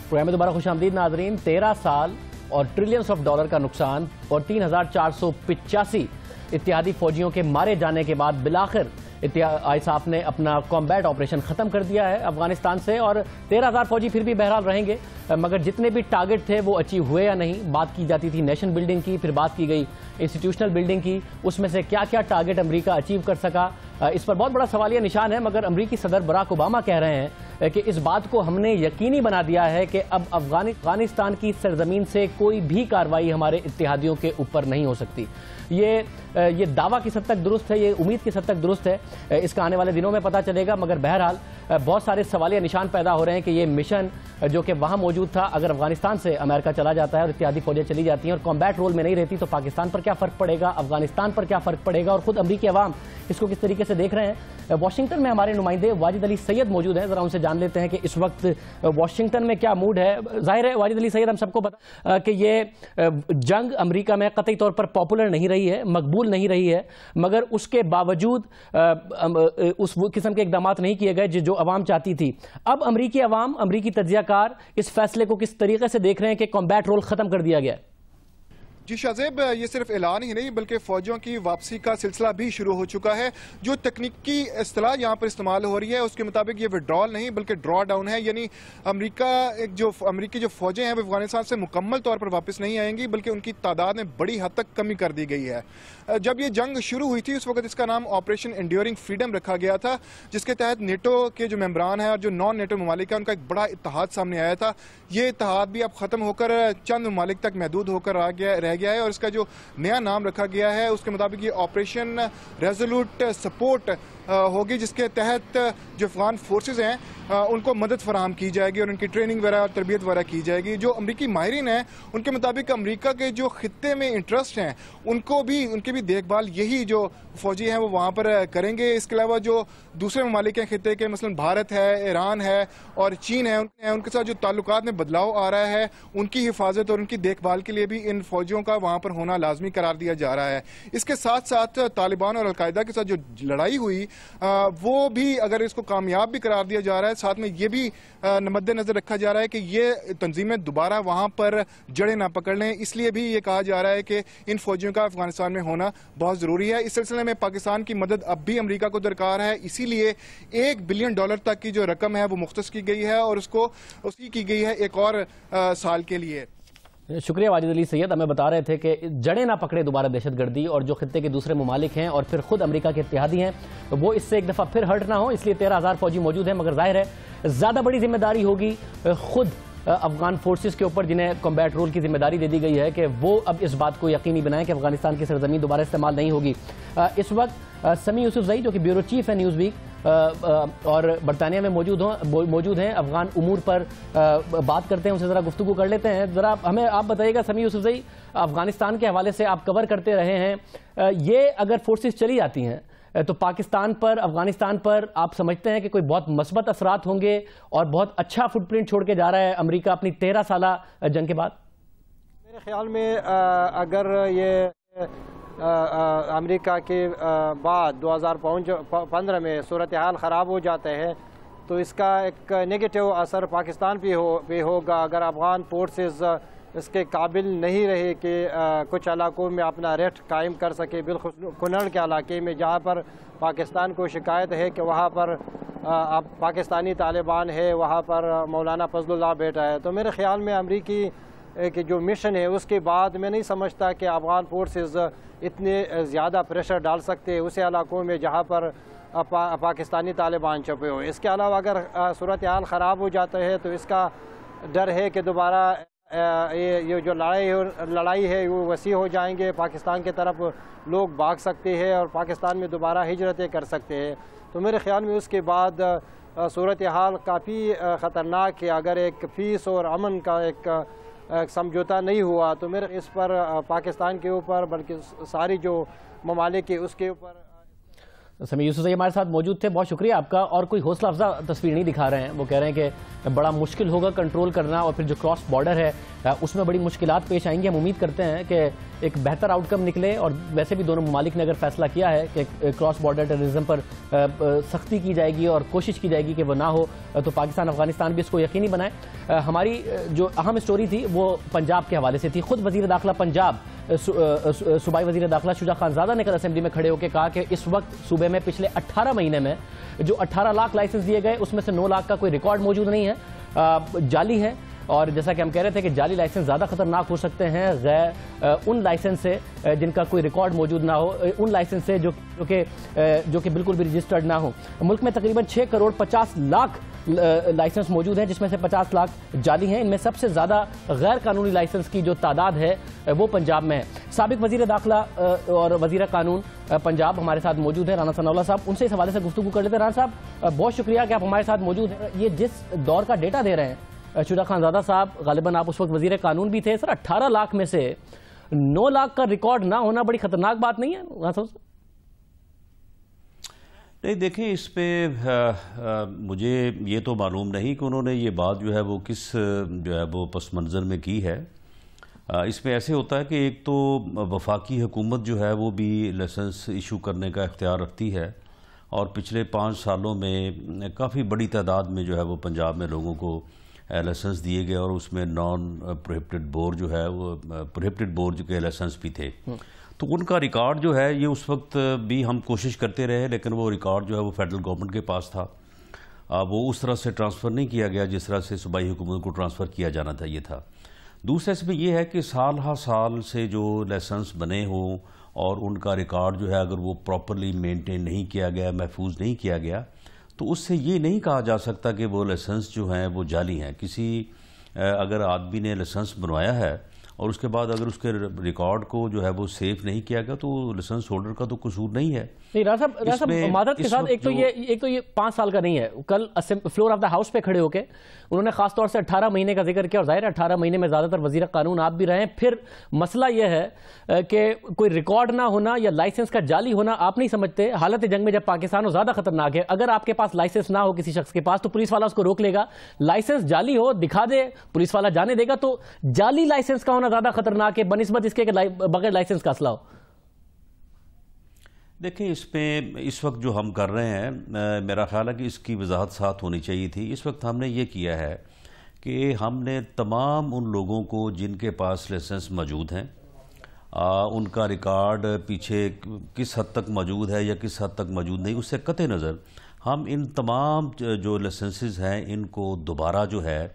Programme میں دوبارہ خوش آمدید ناظرین۔ 13 سال اور ٹریلینز آف ڈالر کا نقصان اور 3485 اتحادی فوجیوں کے مارے جانے کے بعد بالآخر ISAF نے اپنا کمبیٹ آپریشن ختم کر دیا ہے افغانستان سے، اور 13,000 فوجی پھر بھی بہرحال رہیں گے، مگر جتنے بھی ٹارگٹ تھے وہ اچیو ہوئے یا نہیں۔ بات کی جاتی تھی نیشن بلڈنگ کی، پھر بات کی گئی انسٹیٹیوشنل بلڈنگ کی، اس میں سے کیا کیا ٹارگٹ امریکہ اچیو کر سکا، اس پر بہت بڑا سوالیہ نشان ہے۔ مگر امریکی صدر براک اوباما کہہ رہے ہیں کہ اس بات کو ہم نے یقینی بنا دیا ہے کہ اب افغانستان کی سرزمین سے کوئی بھی کارروائی ہمارے اتحادیوں کے اوپر نہیں ہو سکتی۔ یہ دعویٰ کس حد تک درست ہے، یہ امید کس حد تک درست ہے، اس کا آنے والے دنوں میں پتہ چلے گا۔ مگر بہرحال بہت سارے سوالیہ نشان پیدا ہو رہے ہیں کہ یہ مشن جو کہ وہاں موجود تھا، اگر افغانستان سے امریکہ چلا جاتا ہے اور اتحادی فوجیں چلی جاتی ہیں اور کمبیٹ رول میں نہیں رہتی، تو پاکستان پر کیا فرق پڑے گا، افغانستان پر کیا فرق پڑے گا، اور خود امریکی عوام اس کو کس طریقے سے دیکھ رہے ہیں۔ واشنگٹن میں ہمارے نمائندے واجد علی سید موجود ہیں، ذرا ان سے جان لیتے ہیں کہ اس وقت واشنگٹن میں کیا موڈ ہے۔ ظاہر ہے واجد علی سید، ہم سب کو پتا کہ یہ جنگ امریکہ میں قطعی طور پر پاپولر نہیں رہی ہے، مقبول نہیں رہی ہے، مگر اس کے باوجود اس قسم کے اقدامات نہیں کیے گئے جو عوام چاہتی تھی۔ اب امریکی عوام، امریکی تجزیہ کار اس فیصلے کو کس طریقے سے دیکھ رہے ہیں کہ کمبیٹ رول ختم کر دیا گیا ہے؟ جی شاہزیب، یہ صرف اعلان ہی نہیں بلکہ فوجیوں کی واپسی کا سلسلہ بھی شروع ہو چکا ہے۔ جو تکنیکی اصطلاح یہاں پر استعمال ہو رہی ہے اس کے مطابق یہ وڈرال نہیں بلکہ ڈرا ڈاؤن ہے، یعنی امریکی جو فوجیں ہیں وہ افغانستان سے مکمل طور پر واپس نہیں آئیں گی، بلکہ ان کی تعداد میں بڑی حد تک کمی کر دی گئی ہے۔ جب یہ جنگ شروع ہوئی تھی اس وقت اس کا نام آپریشن انڈیورنگ فریڈم رکھا گیا تھا، جس کے تحت نیٹو کے جو ممبران ہیں اور جو نان نیٹو ممالک ہیں ان کا ایک بڑا اتحاد سامنے آیا تھا۔ یہ اتحاد بھی اب ختم ہو کر چند ممالک تک محدود ہو کر رہ گیا ہے، اور اس کا جو نیا نام رکھا گیا ہے اس کے مطابق یہ آپریشن ریزولوٹ سپورٹ ہوگی، جس کے تحت جو افغان فورسز ہیں ان کو مدد فراہم کی جائے گی اور ان کی ٹریننگ وغیرہ اور تربیت وغیرہ کی جائے گی۔ جو امریکی ماہرین ہیں ان کے مطابق امریکہ کے جو خطے میں انٹرسٹ ہیں ان کی بھی دیکھ بھال یہی جو فوجی ہیں وہ وہاں پر کریں گے۔ اس کے علاوہ جو دوسرے ممالک ہیں خطے کے، مثلا بھارت ہے، ایران ہے اور چین ہے، ان کے ساتھ جو تعلقات میں بدلاؤ آ رہا ہے ان کی حفاظت اور ان کی دیکھ بھال کے لیے بھی ان فوجیوں کا وہاں پر ہونا لازمی قرار دیا جا رہا ہے۔ اس کے ساتھ ساتھ طالبان اور القاعدہ کے ساتھ جو لڑائی ہوئی وہ بھی اگر اس کو کامیاب بھی قرار دیا جا رہا ہے، ساتھ میں یہ بھی مد نظر رکھا جا رہا ہے کہ یہ تنظیمیں دوبارہ وہاں پر جڑیں نہ پکڑ لیں، اس لیے بھی یہ کہا جا رہا ہے کہ ان فوجیوں کا افغانستان میں ہونا بہت ضروری ہے۔ اس سلسلے میں پاکستان کی مدد اب بھی امریکہ کو درکار ہے، اسی لیے $1 بلین تک کی جو رقم ہے وہ مختص کی گئی ہے اور اسی کی گئی ہے ایک اور سال کے لیے۔ شکریہ واجد علی سید، ہمیں بتا رہے تھے کہ جڑیں نہ پکڑے دوبارہ دہشت گردی، اور جو خطے کے دوسرے ممالک ہیں اور پھر خود امریکہ کے اتحادی ہیں وہ اس سے ایک دفعہ پھر ہرٹ نہ ہو، اس لیے 13,000 فوجی موجود ہیں۔ مگر ظاہر ہے زیادہ بڑی ذمہ داری ہوگی خود افغان فورسز کے اوپر، جنہیں کمبیٹ رول کی ذمہ داری دے دی گئی ہے کہ وہ اب اس بات کو یقینی بنائیں کہ افغانستان کی سرزمین دوبارہ استعمال نہیں ہوگی۔ اس وقت سمیع یوسفزئی جو کہ بیورو چیف ہے نیوز ویک اور برطانیہ میں موجود ہیں، افغان امور پر بات کرتے ہیں، ان سے ذرا گفتگو کر لیتے ہیں۔ ذرا ہمیں آپ بتائیے گا سمیع یوسفزئی، افغانستان کے حوالے سے آپ کور کرتے رہے ہیں، یہ اگر فورسز چلی جاتی ہیں تو پاکستان پر، افغانستان پر آپ سمجھتے ہیں کہ کوئی بہت مثبت اثرات ہوں گے اور بہت اچھا فٹ پرنٹ چھوڑ کے جا رہا ہے امریکہ اپنی 13 سالہ جنگ کے بعد؟ میرے خیال میں اگر یہ امریکہ کے بعد 2015 میں صورتحال خراب ہو جاتے ہیں تو اس کا ایک نیگیٹو اثر پاکستان پہ ہوگا۔ اگر افغان فورسز اس کے قابل نہیں رہے کہ کچھ علاقوں میں اپنا ریٹ قائم کر سکے، بالخصوص کنڑ کے علاقے میں جہاں پر پاکستان کو شکایت ہے کہ وہاں پر پاکنستانی طالبان ہے، وہاں پر مولانا فضل اللہ بیٹھا ہے، تو میرے خیال میں امریکی کہ جو مشن ہے اس کے بعد میں نہیں سمجھتا کہ افغان فورسز اتنے زیادہ پریشر ڈال سکتے اسے علاقوں میں جہاں پر پاکستانی طالبان چھپے ہو۔ اس کے علاوہ اگر صورتحال خراب ہو جاتا ہے تو اس کا ڈر ہے کہ دوبارہ یہ جو لڑائی ہے وہ وسیع ہو جائیں گے، پاکستان کی طرف لوگ بھاگ سکتے ہیں اور پاکستان میں دوبارہ ہجرتیں کر سکتے ہیں۔ تو میرے خیال میں اس کے بعد صورتحال کافی خطرناک ہے۔ اگر ایک پیس اور امن کا ایک سمجھوتا نہیں ہوا تو میرے اس پر پاکستان کے اوپر بلکہ ساری جو ممالک ہے اس کے اوپر۔ سمیع یوسفزئی ہمارے ساتھ موجود تھے، بہت شکریہ آپ کا، اور کوئی حوصلہ افزا تصویر نہیں دکھا رہے ہیں، وہ کہہ رہے ہیں کہ بڑا مشکل ہوگا کنٹرول کرنا، اور پھر جو کراس بارڈر ہے اس میں بڑی مشکلات پیش آئیں گی. ہم امید کرتے ہیں کہ ایک بہتر آؤٹ کم نکلے, اور ویسے بھی دونوں ممالک نے اگر فیصلہ کیا ہے کہ کراس بارڈر ٹیررزم پر سختی کی جائے گی اور کوشش کی جائے گی کہ وہ نہ ہو, تو پاکستان افغانستان بھی اس کو یقینی بنائے. ہماری جو اہم اسٹوری تھی وہ پنجاب کے حوالے سے تھی. خود وزیر داخلہ پنجاب صوبائی وزیر داخلہ شجاع خانزادہ نے کل اسمبلی میں کھڑے ہو کے کہا کہ اس وقت صوبے میں پچھلے 18 مہینے میں جو 18 لاکھ لائسنس دیے گئے اس میں سے 9 لاکھ کا کوئی ریکارڈ موجود نہیں ہے, جعلی ہے. اور جیسا کہ ہم کہہ رہے تھے کہ جعلی لائسنس زیادہ خطرناک ہو سکتے ہیں غیر ان لائسنس سے جن کا کوئی ریکارڈ موجود نہ ہو, ان لائسنس سے جو کہ بالکل بھی رجسٹرڈ نہ ہو. ملک میں تقریباً 6 کروڑ 50 لاکھ لائسنس موجود ہیں, جس میں سے 50 لاکھ جعلی ہیں. ان میں سب سے زیادہ غیر قانونی لائسنس کی جو تعداد ہے وہ پنجاب میں ہے. سابق وزیر داخلہ اور وزیر قانون پنجاب ہمارے ساتھ موجود ہیں رانا ثناء اللہ صاحب, ان سے اس حوالے سے گفتگو کر لیتے ہیں. رانا صاحب بہت شکریہ کہ آپ ہمارے ساتھ موجود ہیں. یہ جس دور کا ڈیٹا دے رہے ہیں شجاع خانزادہ صاحب, غالباً آپ اس وقت وزیر قانون بھی تھے سر, 18 لاکھ میں سے 9 لاکھ کا ریکارڈ نہ ہونا بڑی خطرناک بات نہیں ہے رانا صاحب؟ نہیں دیکھیں, اس پہ مجھے یہ تو معلوم نہیں کہ انہوں نے یہ بات جو ہے وہ کس جو ہے وہ پس منظر میں کی ہے. اس میں ایسے ہوتا ہے کہ ایک تو وفاقی حکومت جو ہے وہ بھی لائسنس ایشو کرنے کا اختیار رکھتی ہے, اور پچھلے 5 سالوں میں کافی بڑی تعداد میں جو ہے وہ پنجاب میں لوگوں کو لائسنس دیے گئے, اور اس میں نان پروہیبٹڈ بور جو ہے وہ پروہیبٹڈ بور کے لائسنس بھی تھے. تو ان کا ریکارڈ جو ہے یہ اس وقت بھی ہم کوشش کرتے رہے, لیکن وہ ریکارڈ جو ہے وہ فیڈرل گورنمنٹ کے پاس تھا. وہ اس طرح سے ٹرانسفر نہیں کیا گیا جس طرح سے صوبائی حکومت کو ٹرانسفر کیا جانا چاہیے تھا. دوسرا اس میں یہ ہے کہ سال ہر سال سے جو لائسنس بنے ہوں اور ان کا ریکارڈ جو ہے اگر وہ پراپرلی مینٹین نہیں کیا گیا, محفوظ نہیں کیا گیا, تو اس سے یہ نہیں کہا جا سکتا کہ وہ لائسنس جو ہیں وہ جعلی ہیں. کسی اگر آدمی نے لائسنس بنوایا ہے اور اس کے بعد اگر اس کے ریکارڈ کو جو ہے وہ سیف نہیں کیا گیا تو لائسنس ہولڈر کا تو قصور نہیں ہے. نہیں رانا صاحب معذرت کے ساتھ, ایک تو یہ 5 سال کا نہیں ہے. کل فلور آف دا ہاؤس پہ کھڑے ہو کے انہوں نے خاص طور سے 18 مہینے کا ذکر کیا, اور ظاہر ہے 18 مہینے میں زیادہ تر وزیر قانون آپ بھی رہے ہیں. پھر مسئلہ یہ ہے کہ کوئی ریکارڈ نہ ہونا یا لائسنس کا جعلی ہونا آپ نہیں سمجھتے حالت جنگ میں جب پاکستان ہو زیادہ خطرناک ہے. اگر آپ کے پاس لائسنس نہ ہو کسی شخص کے پاس تو پولیس والا اس کو روک لے گا, لائسنس جعلی ہو دکھا دے پولیس والا جانے دے گا. تو جعلی لائسنس کا ہونا زیادہ خطرناک ہے بنسبت اس کے کہ بغیر لائسنس کا اسلحہ ہو. دیکھیں اس میں اس وقت جو ہم کر رہے ہیں میرا خیال ہے کہ اس کی وضاحت ساتھ ہونی چاہیے تھی. اس وقت ہم نے یہ کیا ہے کہ ہم نے تمام ان لوگوں کو جن کے پاس لائسنس موجود ہیں, ان کا ریکارڈ پیچھے کس حد تک موجود ہے یا کس حد تک موجود نہیں, اس سے قطع نظر ہم ان تمام جو لائسنسز ہیں ان کو دوبارہ جو ہے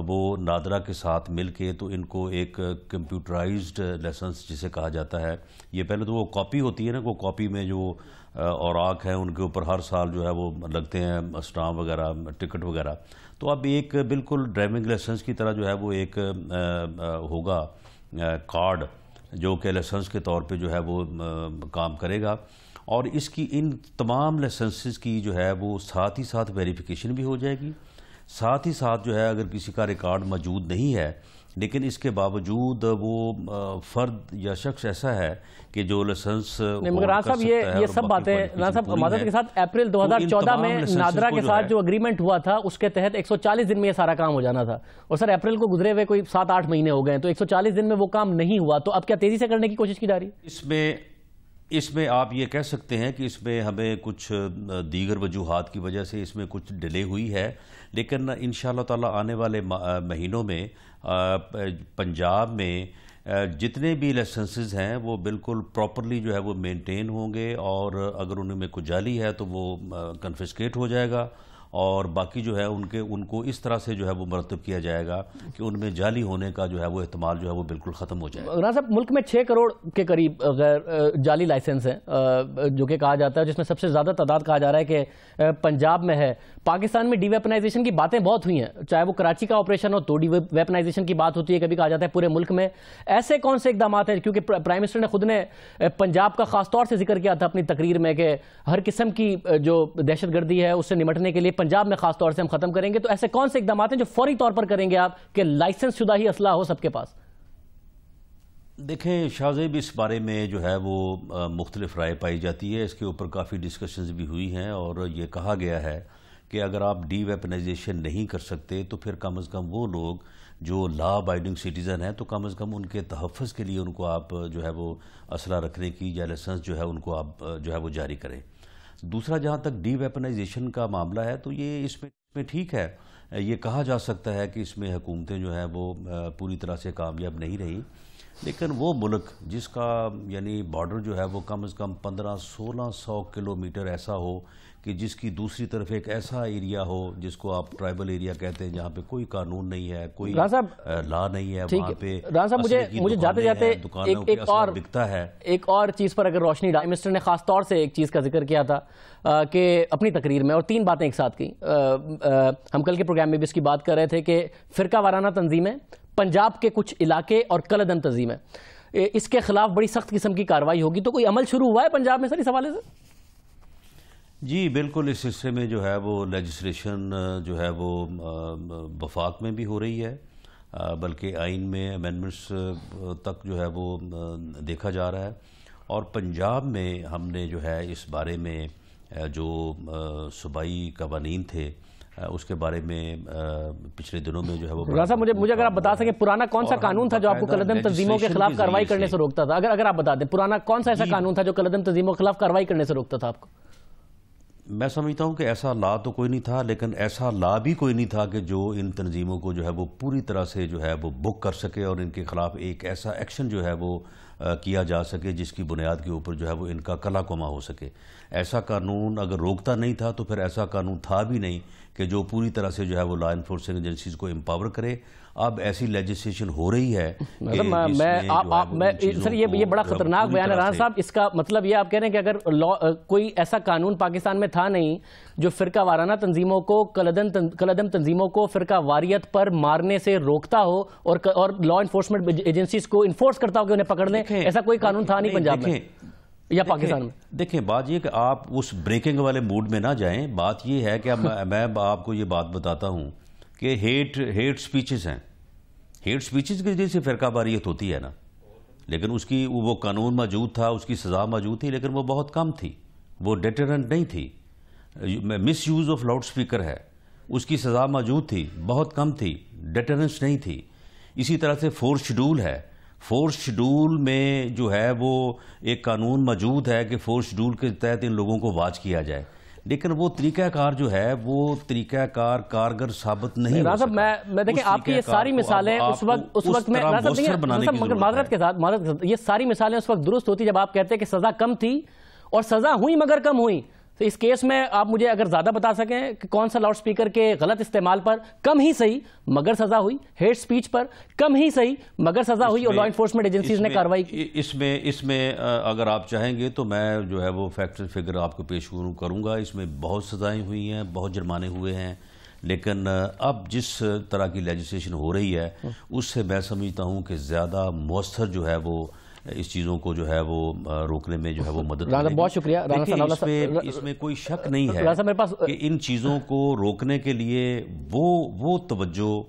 وہ نادرا کے ساتھ مل کے تو ان کو ایک کمپیوٹرائزڈ لائسنس جسے کہا جاتا ہے, یہ پہلے تو وہ کاپی ہوتی ہے نا, وہ کاپی میں جو اوراق ہیں ان کے اوپر ہر سال جو ہے وہ لگتے ہیں اسٹامپ وغیرہ ٹکٹ وغیرہ, تو اب ایک بالکل ڈرائیونگ لائسنس کی طرح جو ہے وہ ایک ہوگا کارڈ جو کہ لائسنس کے طور پہ جو ہے وہ کام کرے گا. اور اس کی ان تمام لائسنسز کی جو ہے وہ ساتھ ہی ساتھ ویریفیکیشن بھی ہو جائے گی. ساتھ ہی ساتھ جو ہے اگر کسی کا ریکارڈ موجود نہیں ہے لیکن اس کے باوجود وہ فرد یا شخص ایسا ہے کہ جو لائسنس مگر رانا صاحب یہ سب باتیں رانا صاحب معذرت کے ساتھ اپریل 2014 میں نادرا کے ساتھ جو اگریمنٹ ہوا تھا اس کے تحت 140 دن میں یہ سارا کام ہو جانا تھا, اور سر اپریل کو گزرے ہوئے کوئی 7-8 مہینے ہو گئے, تو 140 دن میں وہ کام نہیں ہوا. تو اب کیا تیزی سے کرنے کی کوشش کی جا رہی ہے؟ اس میں آپ یہ کہہ سکتے ہیں کہ اس میں ہمیں کچھ دیگر وجوہات کی وجہ سے اس میں کچھ ڈیلے ہوئی ہے, لیکن انشاءاللہ تعالی آنے والے مہینوں میں پنجاب میں جتنے بھی لائسنسز ہیں وہ بالکل پراپرلی جو ہے وہ مینٹین ہوں گے, اور اگر ان میں کچھ جعلی ہے تو وہ کنفسکیٹ ہو جائے گا, اور باقی جو ہے ان کو اس طرح سے جو ہے وہ مرتب کیا جائے گا کہ ان میں جعلی ہونے کا جو ہے وہ احتمال جو ہے وہ بالکل ختم ہو جائے گا. رانا صاحب ملک میں 6 کروڑ کے قریب غیر جعلی لائسنس ہیں جو کہ کہا جاتا ہے, جس میں سب سے زیادہ تعداد کہا جا رہا ہے کہ پنجاب میں ہے. پاکستان میں ڈی ویپنائزیشن کی باتیں بہت ہوئی ہیں, چاہے وہ کراچی کا آپریشن ہو تو ڈی ویپنائزیشن کی بات ہوتی ہے, کبھی کہا جاتا ہے پورے ملک میں. ایسے کون سے اقدامات ہیں, کیونکہ پرائم منسٹر نے خود نے پنجاب کا خاص طور سے ذکر کیا تھا اپنی تقریر میں کہ ہر قسم کی جو دہشت گردی ہے اس سے نمٹنے کے لیے پنجاب میں خاص طور سے ہم ختم کریں گے. تو ایسے کون سے اقدامات ہیں جو فوری طور پر کریں گے آپ کہ لائسنس شدہ ہی اسلحہ ہو سب کے پاس؟ دیکھیں شاہزیب اس بارے میں جو ہے وہ مختلف رائے پائی جاتی ہے, اس کے اوپر کافی ڈسکشنز بھی ہوئی ہیں, اور یہ کہا گیا ہے کہ اگر آپ ڈی ویپنائزیشن نہیں کر سکتے تو پھر کم از کم وہ لوگ جو لا ابائڈنگ سٹیزن ہیں تو کم از کم ان کے تحفظ کے لیے ان کو آپ جو ہے وہ اسلحہ رکھنے کی یا لائسنس جو ہے ان کو آپ جو ہے وہ جاری کریں. دوسرا جہاں تک ڈی ویپنائزیشن کا معاملہ ہے تو یہ اس میں ٹھیک ہے, یہ کہا جا سکتا ہے کہ اس میں حکومتیں جو ہیں وہ پوری طرح سے کامیاب نہیں رہیں, لیکن وہ ملک جس کا یعنی بارڈر جو ہے وہ کم از کم 1500-1600 کلومیٹر ایسا ہو کہ جس کی دوسری طرف ایک ایسا ایریا ہو جس کو آپ ٹرائبل ایریا کہتے ہیں, جہاں پہ کوئی قانون نہیں ہے, کوئی لا نہیں ہے, وہاں پہ مجھے جاتے جاتے بکتا ہے. ایک اور چیز پر اگر روشنی ڈالی, منسٹر نے خاص طور سے ایک چیز کا ذکر کیا تھا کہ اپنی تقریر میں, اور 3 باتیں ایک ساتھ کی. ہم کل کے پروگرام میں بھی اس کی بات کر رہے تھے کہ فرقہ وارانہ تنظیمیں, پنجاب کے کچھ علاقے اور کالعدم تنظیمیں, اس کے خلاف بڑی سخت قسم کی کارروائی ہوگی. تو کوئی عمل شروع ہوا ہے پنجاب میں سر اس حوالے سے؟ جی بالکل, اس سلسلے میں جو ہے وہ لیجسلیشن جو ہے وہ وفاق میں بھی ہو رہی ہے, بلکہ آئین میں امینڈمنٹس تک جو ہے وہ دیکھا جا رہا ہے. اور پنجاب میں ہم نے جو ہے اس بارے میں جو صوبائی قوانین تھے اس کے بارے میں پچھلے دنوں میں جو ہے وہ مجھے اگر آپ بتا سکیں پرانا کون سا قانون تھا جو آپ کو کالعدم تنظیموں کے خلاف کارروائی کرنے سے روکتا تھا؟ اگر آپ بتا دیں پرانا کون سا ایسا قانون تھا جو کالعدم تنظیموں کے خلاف کارروائی کرنے سے روکتا تھا آپ کو؟ میں سمجھتا ہوں کہ ایسا لا تو کوئی نہیں تھا, لیکن ایسا لا بھی کوئی نہیں تھا کہ جو ان تنظیموں کو جو ہے وہ پوری طرح سے جو ہے وہ بک کر سکے اور ان کے خلاف ایک ایسا ایکشن جو ہے وہ کیا جا سکے جس کی بنیاد کے اوپر جو ہے وہ ان کا کلا کما ہو سکے. ایسا قانون اگر روکتا نہیں تھا تو پھر ایسا قانون تھا بھی نہیں کہ جو پوری طرح سے جو ہے وہ لا انفورسنگ ایجنسیز کو امپاور کرے. اب ایسی لیجسلیشن ہو رہی ہے سر, یہ بڑا خطرناک بیان ہے رانا صاحب. اس کا مطلب یہ آپ کہہ رہے ہیں کہ اگر کوئی ایسا قانون پاکستان میں تھا نہیں جو فرقہ وارانہ تنظیموں کو, کالعدم تنظیموں کو فرقہ واریت پر مارنے سے روکتا ہو اور لا انفورسمنٹ ایجنسیز کو انفورس کرتا ہو کہ انہیں پکڑ لیں, ایسا کوئی قانون تھا نہیں پنجاب میں یا پاکستان میں. دیکھیں بات یہ کہ آپ اس بریکنگ والے موڈ میں نہ جائیں. بات یہ ہے کہ میں آپ کو یہ بات بتاتا ہوں کہ ہیٹ سپیچز ہیں. ہیٹ سپیچز کی وجہ سے فرقہ واریت ہوتی ہے نا, لیکن اس کی وہ قانون موجود تھا, اس کی سزا موجود تھی, لیکن وہ بہت کم تھی, وہ ڈیٹرنٹ نہیں تھی. مس یوز آف لاؤڈ سپیکر ہے, اس کی سزا موجود تھی, بہت کم تھی, ڈیٹرنس نہیں تھی. اسی طرح سے فورس شیڈول ہے, فورس شیڈول میں جو ہے وہ ایک قانون موجود ہے کہ فورس شیڈول کے تحت ان لوگوں کو واچ کیا جائے, لیکن وہ طریقہ کار جو ہے وہ طریقہ کار کارگر ثابت نہیں ہو سکا. میں دیکھیں آپ کی یہ ساری مثالیں اس وقت میں معذرت کے ساتھ یہ ساری مثالیں اس وقت درست ہوتی جب آپ کہتے ہیں کہ سزا کم تھی اور سزا ہوئی مگر کم ہوئی. تو اس کیس میں آپ مجھے اگر زیادہ بتا سکیں کہ کون سا لاؤڈ سپیکر کے غلط استعمال پر کم ہی صحیح مگر سزا ہوئی, ہیٹ سپیچ پر کم ہی صحیح مگر سزا ہوئی اور لا انفورسمنٹ ایجنسیز نے کارروائی کی. اس میں اگر آپ چاہیں گے تو میں جو ہے وہ فیکٹ فگر آپ کو پیش کروں گا. اس میں بہت سزائیں ہوئی ہیں, بہت جرمانے ہوئے ہیں, لیکن اب جس طرح کی لیجسلیشن ہو رہی ہے اس سے میں سمجھتا ہوں کہ زیادہ مؤثر جو ہے وہ اس چیزوں کو جو ہے وہ روکنے میں جو ہے وہ مدد کرے. بہت شکریہ. اس میں کوئی شک نہیں ہے کہ ان چیزوں کو روکنے کے لیے وہ توجہ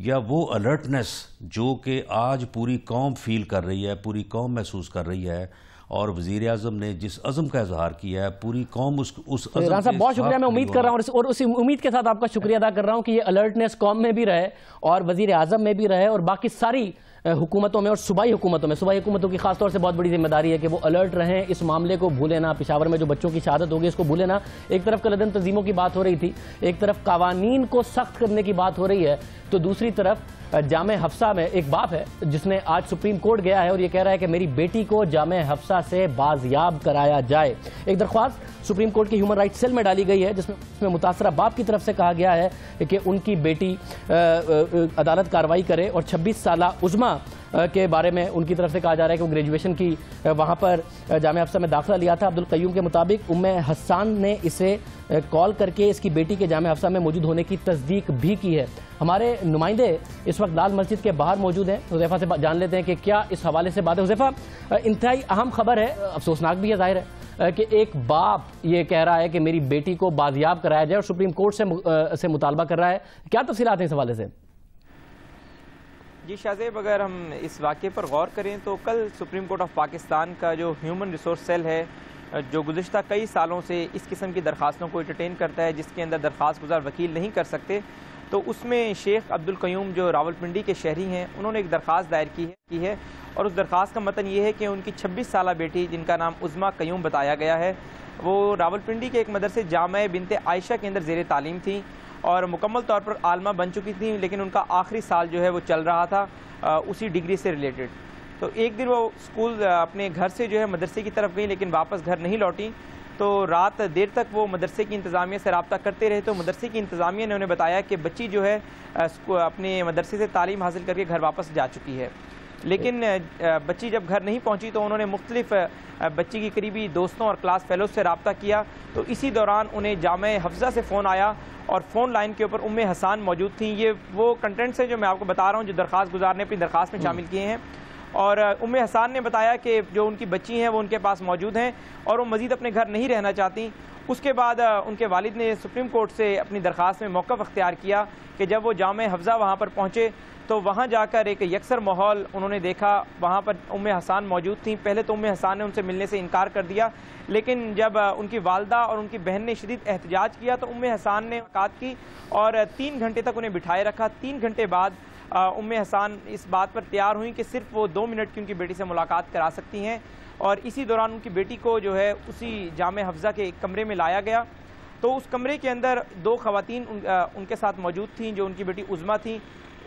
یا وہ الرٹنس جو کہ آج پوری قوم فیل کر رہی ہے, پوری قوم محسوس کر رہی ہے, اور وزیر اعظم نے جس عزم کا اظہار کیا ہے پوری قوم اس عزم سے بہت شکریہ. میں امید کر رہا ہوں اور اسی امید کے ساتھ آپ کا شکریہ ادا کر رہا ہوں کہ یہ الرٹنس قوم میں بھی رہے اور وزیر اعظم میں بھی رہے اور باقی ساری حکومتوں میں اور صوبائی حکومتوں کی خاص طور سے بہت بڑی ذمہ داری ہے کہ وہ الرٹ رہیں, اس معاملے کو بھولے نہ. پشاور میں جو بچوں کی شہادت ہوگی اس کو بھولے نہ. ایک طرف کالعدم تنظیموں کی بات ہو رہی تھی, ایک طرف قوانین کو سخت کرنے کی بات ہو رہی ہے, تو دوسری طرف جامع حفصہ میں ایک باپ ہے جس نے آج سپریم کورٹ گیا ہے اور یہ کہہ رہا ہے کہ میری بیٹی کو جامع حفصہ سے بازیاب کرایا جائے. ایک درخواست سپریم کورٹ کی ہیومن رائٹ سیل میں ڈالی گئی ہے جس میں متاثرہ باپ کی طرف سے کہا گیا ہے کہ ان کی بیٹی عدالت کارروائی کرے, اور 26 سالہ عظما کے بارے میں ان کی طرف سے کہا جا رہا ہے کہ وہ گریجویشن کی وہاں پر جامعہ حفصہ میں داخلہ لیا تھا. عبدالقیوم کے مطابق ام حسان نے اسے کال کر کے اس کی بیٹی کے جامعہ حفصہ میں موجود ہونے کی تصدیق بھی کی ہے. ہمارے نمائندے اس وقت لال مسجد کے باہر موجود ہیں, حذیفہ سے جان لیتے ہیں کہ کیا اس حوالے سے بات ہے. حذیفہ, انتہائی اہم خبر ہے, افسوسناک بھی ہے ظاہر ہے, کہ ایک باپ یہ کہہ رہا ہے کہ میری بیٹی کو بازیاب کرایا جائے اور سپریم کورٹ سے مطالبہ کر رہا ہے. کیا تفصیلات ہیں اس حوالے سے؟ جی شاہزیب, اگر ہم اس واقعے پر غور کریں تو کل سپریم کورٹ آف پاکستان کا جو ہیومن ریسورس سیل ہے جو گزشتہ کئی سالوں سے اس قسم کی درخواستوں کو انٹرٹین کرتا ہے، جس کے اندر درخواست گزار وکیل نہیں کر سکتے، تو اس میں شیخ عبدالقیوم جو راولپنڈی کے شہری ہیں، انہوں نے ایک درخواست دائر کی ہے اور اس درخواست کا متن یہ ہے کہ ان کی 26 سالہ بیٹی، جن کا نام عظمیٰ قیوم بتایا گیا ہے، وہ راولپنڈی کے ایک مدرسے جامع بنت عائشہ کے اندر زیر تعلیم تھیں اور مکمل طور پر عالمہ بن چکی تھیں، لیکن ان کا آخری سال جو ہے وہ چل رہا تھا اسی ڈگری سے ریلیٹڈ۔ تو ایک دن وہ اسکول اپنے گھر سے جو ہے مدرسے کی طرف گئیں، لیکن واپس گھر نہیں لوٹیں، تو رات دیر تک وہ مدرسے کی انتظامیہ سے رابطہ کرتے رہے، تو مدرسے کی انتظامیہ نے انہیں بتایا کہ بچی جو ہے اپنے مدرسے سے تعلیم حاصل کر کے گھر واپس جا چکی ہے، لیکن بچی جب گھر نہیں پہنچی تو انہوں نے مختلف بچی کی قریبی دوستوں اور کلاس فیلوز سے رابطہ کیا، تو اسی دوران انہیں جامع حفظہ سے فون آیا اور فون لائن کے اوپر ام حسان موجود تھیں۔ یہ وہ کنٹینٹس ہیں جو میں آپ کو بتا رہا ہوں جو درخواست گزار نے اپنی درخواست میں شامل کیے ہیں، اور ام حسان نے بتایا کہ جو ان کی بچی ہیں وہ ان کے پاس موجود ہیں اور وہ مزید اپنے گھر نہیں رہنا چاہتی۔ اس کے بعد ان کے والد نے سپریم کورٹ سے اپنی درخواست میں موقف اختیار کیا کہ جب وہ جامع حفظہ وہاں پر پہنچے تو وہاں جا کر ایک یکسر ماحول انہوں نے دیکھا، وہاں پر ام حسان موجود تھیں۔ پہلے تو ام حسان نے ان سے ملنے سے انکار کر دیا، لیکن جب ان کی والدہ اور ان کی بہن نے شدید احتجاج کیا تو ام حسان نے ملاقات کی اور 3 گھنٹے تک انہیں بٹھائے رکھا۔ 3 گھنٹے بعد ام حسان اس بات پر تیار ہوئیں کہ صرف وہ 2 منٹ کی ان کی بیٹی سے ملاقات کرا سکتی ہیں، اور اسی دوران ان کی بیٹی کو جو ہے اسی جامع حفظہ کے ایک کمرے میں لایا گیا، تو اس کمرے کے اندر 2 خواتین ان کے ساتھ موجود تھیں جو ان کی بیٹی عظمیٰ تھیں۔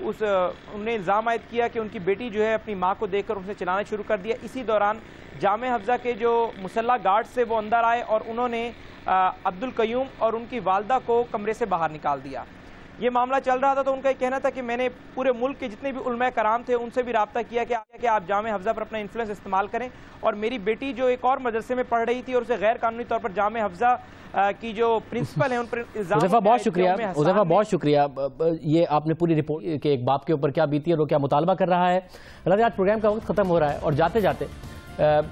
انہوں نے الزام عائد کیا کہ ان کی بیٹی جو ہے اپنی ماں کو دیکھ کر ان سے چلانا شروع کر دیا۔ اسی دوران جامع حفظہ کے جو مسلح گارڈ سے وہ اندر آئے اور انہوں نے عبدالقیوم اور ان کی والدہ کو کمرے سے باہر نکال دیا۔ یہ معاملہ چل رہا تھا تو ان کا یہ کہنا تھا کہ میں نے پورے ملک کے جتنے بھی علماء کرام تھے ان سے بھی رابطہ کیا کہ آپ جامع حفظہ پر اپنا انفلوئنس استعمال کریں، اور میری بیٹی جو ایک اور مدرسے میں پڑھ رہی تھی اور اسے غیر قانونی طور پر جامع حفظہ کی جو پرنسپل ہیں ان پر الزام۔ حذیفہ بہت شکریہ، حذیفہ بہت شکریہ، یہ آپ نے پوری رپورٹ کے ایک باپ کے اوپر کیا بیتی ہے اور وہ کیا مطالبہ کر رہا ہے۔ آج پروگرام کا وقت ختم ہو رہا ہے اور جاتے جاتے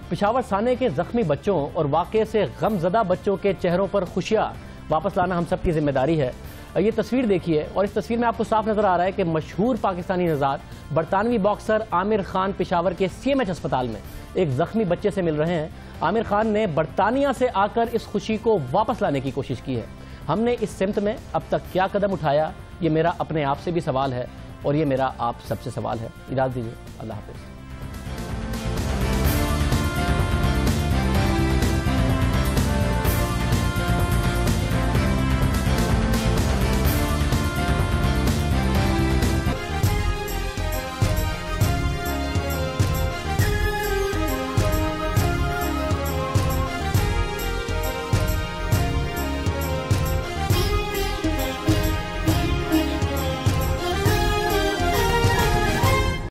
پشاور سانے کے زخمی بچوں اور واقعے سے غم زدہ بچوں کے چہروں پر خوشیاں واپس لانا ہم سب کی ذمہ داری ہے۔ یہ تصویر دیکھیے اور اس تصویر میں آپ کو صاف نظر آ رہا ہے کہ مشہور پاکستانی نژاد برطانوی باکسر عامر خان پشاور کے CMH اسپتال میں ایک زخمی بچے سے مل رہے ہیں۔ عامر خان نے برطانیہ سے آ کر اس خوشی کو واپس لانے کی کوشش کی ہے۔ ہم نے اس سمت میں اب تک کیا قدم اٹھایا، یہ میرا اپنے آپ سے بھی سوال ہے اور یہ میرا آپ سب سے سوال ہے۔ اجازت دیجیے، اللہ حافظ۔